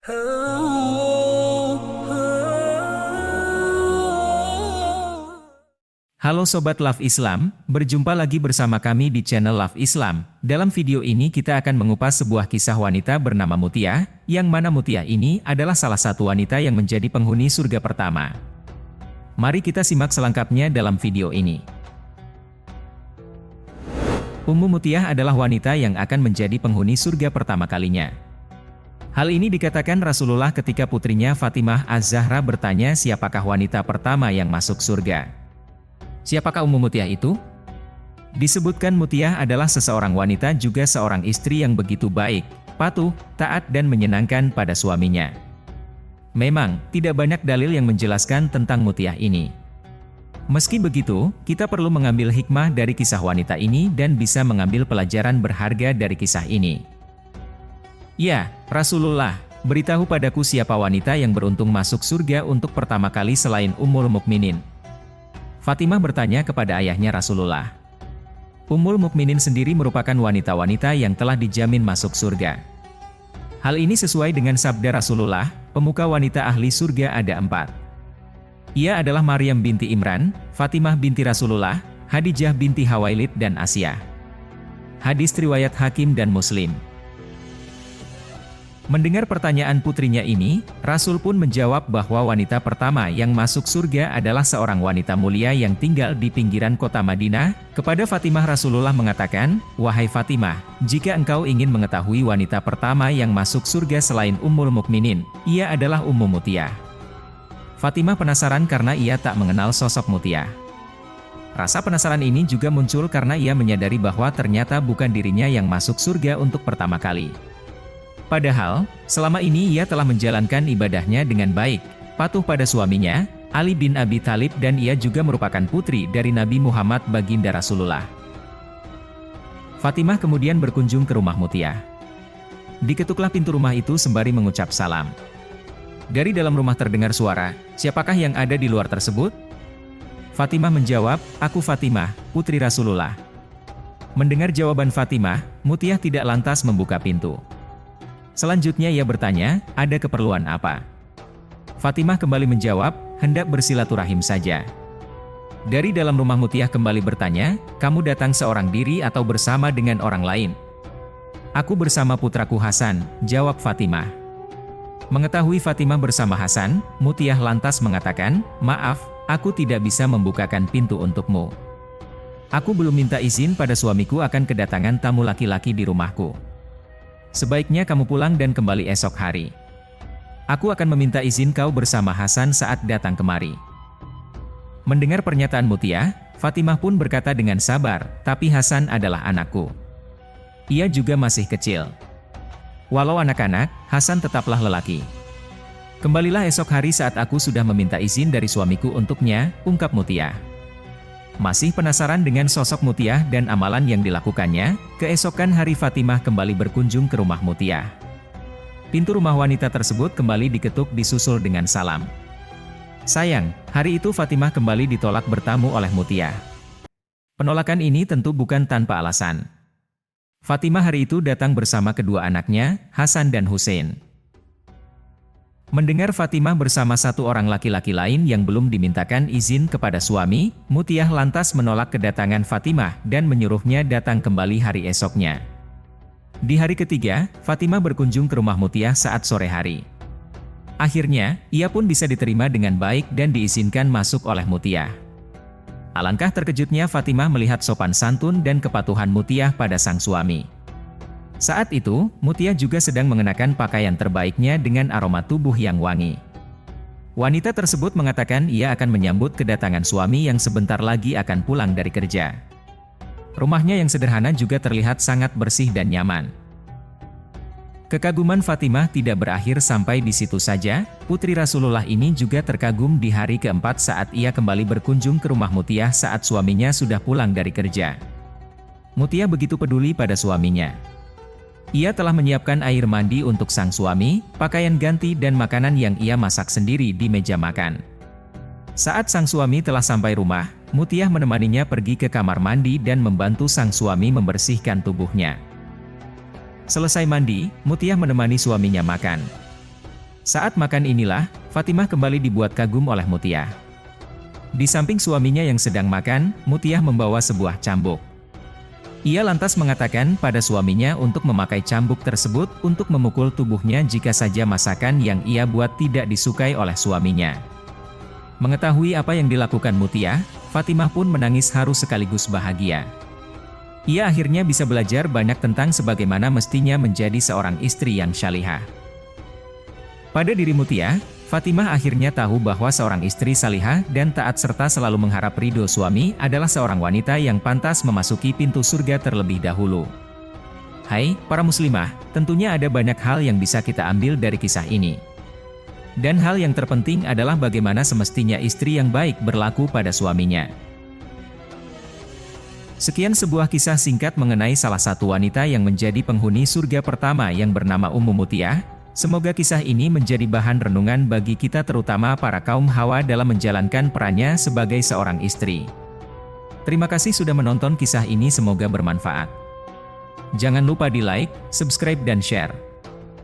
Halo Sobat Love Islam, berjumpa lagi bersama kami di channel Love Islam. Dalam video ini kita akan mengupas sebuah kisah wanita bernama Mutiah, yang mana Mutiah ini adalah salah satu wanita yang menjadi penghuni surga pertama. Mari kita simak selengkapnya dalam video ini. Ummu Mutiah adalah wanita yang akan menjadi penghuni surga pertama kalinya. Hal ini dikatakan Rasulullah ketika putrinya Fatimah Az-Zahra bertanya siapakah wanita pertama yang masuk surga. Siapakah Ummu Mutiah itu? Disebutkan Mutiah adalah seseorang wanita juga seorang istri yang begitu baik, patuh, taat dan menyenangkan pada suaminya. Memang, tidak banyak dalil yang menjelaskan tentang Mutiah ini. Meski begitu, kita perlu mengambil hikmah dari kisah wanita ini dan bisa mengambil pelajaran berharga dari kisah ini. Ya, Rasulullah, beritahu padaku siapa wanita yang beruntung masuk surga untuk pertama kali selain Ummul Mukminin. Fatimah bertanya kepada ayahnya Rasulullah. Ummul Mukminin sendiri merupakan wanita-wanita yang telah dijamin masuk surga. Hal ini sesuai dengan sabda Rasulullah, pemuka wanita ahli surga ada 4. Ia adalah Maryam binti Imran, Fatimah binti Rasulullah, Khadijah binti Khuwailid dan Asyah. Hadis riwayat Hakim dan Muslim. Mendengar pertanyaan putrinya ini, Rasul pun menjawab bahwa wanita pertama yang masuk surga adalah seorang wanita mulia yang tinggal di pinggiran kota Madinah. Kepada Fatimah Rasulullah mengatakan, "Wahai Fatimah, jika engkau ingin mengetahui wanita pertama yang masuk surga selain Ummul Mukminin, ia adalah Ummu Mutiah." Fatimah penasaran karena ia tak mengenal sosok Mutiah. Rasa penasaran ini juga muncul karena ia menyadari bahwa ternyata bukan dirinya yang masuk surga untuk pertama kali. Padahal, selama ini ia telah menjalankan ibadahnya dengan baik, patuh pada suaminya, Ali bin Abi Thalib dan ia juga merupakan putri dari Nabi Muhammad baginda Rasulullah. Fatimah kemudian berkunjung ke rumah Mutiah. Diketuklah pintu rumah itu sembari mengucap salam. Dari dalam rumah terdengar suara, "Siapakah yang ada di luar tersebut?" Fatimah menjawab, "Aku Fatimah, putri Rasulullah." Mendengar jawaban Fatimah, Mutiah tidak lantas membuka pintu. Selanjutnya ia bertanya, "Ada keperluan apa?" Fatimah kembali menjawab, "Hendak bersilaturahim saja." Dari dalam rumah Mutiah kembali bertanya, "Kamu datang seorang diri atau bersama dengan orang lain?" "Aku bersama putraku Hasan," jawab Fatimah. Mengetahui Fatimah bersama Hasan, Mutiah lantas mengatakan, "Maaf, aku tidak bisa membukakan pintu untukmu. Aku belum minta izin pada suamiku akan kedatangan tamu laki-laki di rumahku. Sebaiknya kamu pulang dan kembali esok hari. Aku akan meminta izin kau bersama Hasan saat datang kemari." Mendengar pernyataan Mutiah, Fatimah pun berkata dengan sabar, "Tapi Hasan adalah anakku. Ia juga masih kecil. Walau anak-anak, Hasan tetaplah lelaki. Kembalilah esok hari saat aku sudah meminta izin dari suamiku untuknya," ungkap Mutiah. Masih penasaran dengan sosok Mutiah dan amalan yang dilakukannya, keesokan hari Fatimah kembali berkunjung ke rumah Mutiah. Pintu rumah wanita tersebut kembali diketuk disusul dengan salam. Sayang, hari itu Fatimah kembali ditolak bertamu oleh Mutiah. Penolakan ini tentu bukan tanpa alasan. Fatimah hari itu datang bersama kedua anaknya, Hasan dan Husein. Mendengar Fatimah bersama satu orang laki-laki lain yang belum dimintakan izin kepada suami, Mutiah lantas menolak kedatangan Fatimah dan menyuruhnya datang kembali hari esoknya. Di hari ketiga, Fatimah berkunjung ke rumah Mutiah saat sore hari. Akhirnya, ia pun bisa diterima dengan baik dan diizinkan masuk oleh Mutiah. Alangkah terkejutnya Fatimah melihat sopan santun dan kepatuhan Mutiah pada sang suami. Saat itu, Mutiah juga sedang mengenakan pakaian terbaiknya dengan aroma tubuh yang wangi. Wanita tersebut mengatakan ia akan menyambut kedatangan suami yang sebentar lagi akan pulang dari kerja. Rumahnya yang sederhana juga terlihat sangat bersih dan nyaman. Kekaguman Fatimah tidak berakhir sampai di situ saja, putri Rasulullah ini juga terkagum di hari keempat saat ia kembali berkunjung ke rumah Mutiah saat suaminya sudah pulang dari kerja. Mutiah begitu peduli pada suaminya. Ia telah menyiapkan air mandi untuk sang suami, pakaian ganti dan makanan yang ia masak sendiri di meja makan. Saat sang suami telah sampai rumah, Mutiah menemaninya pergi ke kamar mandi dan membantu sang suami membersihkan tubuhnya. Selesai mandi, Mutiah menemani suaminya makan. Saat makan inilah, Fatimah kembali dibuat kagum oleh Mutiah. Di samping suaminya yang sedang makan, Mutiah membawa sebuah cambuk. Ia lantas mengatakan pada suaminya untuk memakai cambuk tersebut untuk memukul tubuhnya jika saja masakan yang ia buat tidak disukai oleh suaminya. Mengetahui apa yang dilakukan Mutiah, Fatimah pun menangis haru sekaligus bahagia. Ia akhirnya bisa belajar banyak tentang sebagaimana mestinya menjadi seorang istri yang salihah. Pada diri Mutiah, Fatimah akhirnya tahu bahwa seorang istri salihah dan taat serta selalu mengharap ridho suami adalah seorang wanita yang pantas memasuki pintu surga terlebih dahulu. Hai, para muslimah, tentunya ada banyak hal yang bisa kita ambil dari kisah ini. Dan hal yang terpenting adalah bagaimana semestinya istri yang baik berlaku pada suaminya. Sekian sebuah kisah singkat mengenai salah satu wanita yang menjadi penghuni surga pertama yang bernama Ummu Mutiah. Semoga kisah ini menjadi bahan renungan bagi kita terutama para kaum hawa dalam menjalankan perannya sebagai seorang istri. Terima kasih sudah menonton kisah ini, semoga bermanfaat. Jangan lupa di like, subscribe dan share.